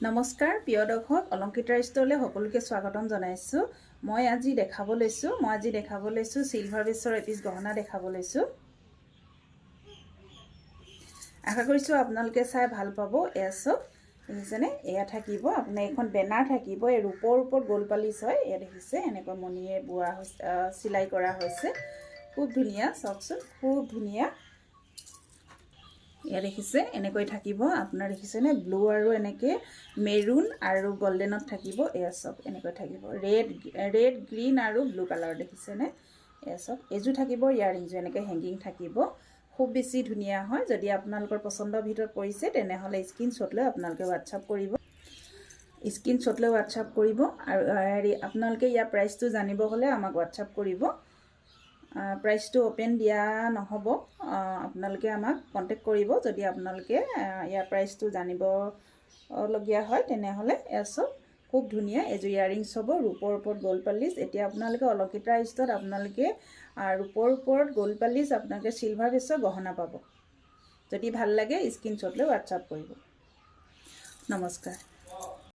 নমস্কাৰ প্ৰিয় দৰ্শক অলংকিতা ষ্ট'ৰলৈ সকলোকে স্বাগতম জনাইছোঁ। মই আজি দেখাব লৈছোঁ চিলভাৰ বেছৰ এপিচ গহনা দেখাব লৈছোঁ। আশা কৰিছোঁ আপোনালোকে চাই ভাল পাব। এয়া চব দেখিছেনে, এয়া থাকিব আপোনাৰ এখন বেনাৰ থাকিব। এই ৰূপৰ ওপৰত গোল পালিচ হয়। এয়া দেখিছে এনেকৈ মণিৰে বোৱা হৈছে, চিলাই কৰা হৈছে। খুব ধুনীয়া, চাওকচোন খুব ধুনীয়া। এয়া দেখিছে এনেকৈ থাকিব আপোনাৰ, দেখিছেনে ব্লু আৰু এনেকৈ মেৰুন আৰু গল্ডেনত থাকিব। এয়া চব এনেকৈ থাকিব ৰেড গ্ৰীণ আৰু ব্লু কালাৰ দেখিছেনে। এয়া চব এযোৰ থাকিব, ইয়াৰিংযোৰ এনেকৈ হেংগিং থাকিব। খুব বেছি ধুনীয়া হয়। যদি আপোনালোকৰ পচন্দৰ ভিতৰত পৰিছে তেনেহ'লে স্ক্ৰীনশ্বট লৈ আপোনালোকে হোৱাটছআপ কৰিব। আৰু আপোনালোকে ইয়াৰ প্ৰাইচটো জানিব হ'লে আমাক হোৱাটছআপ কৰিব। প্ৰাইচটো অপেন দিয়া নহ'ব, আপোনালোকে আমাক কণ্টেক্ট কৰিব যদি আপোনালোকে ইয়াৰ প্ৰাইচটো জানিবলগীয়া হয় তেনেহ'লে। এয়া চব খুব ধুনীয়া এযোৰ ইয়াৰিংছ হ'ব, ৰূপৰ ওপৰত গ'ল্ড পালিচ। এতিয়া আপোনালোকে অলংকিতা ষ্ট'ৰত আপোনালোকে ৰূপৰ ওপৰত গ'ল্ড পালিচ, আপোনালোকে চিলভাৰ বেছৰ গহনা পাব। যদি ভাল লাগে স্ক্ৰীনশ্বট লৈ হোৱাটছআপ কৰিব। নমস্কাৰ।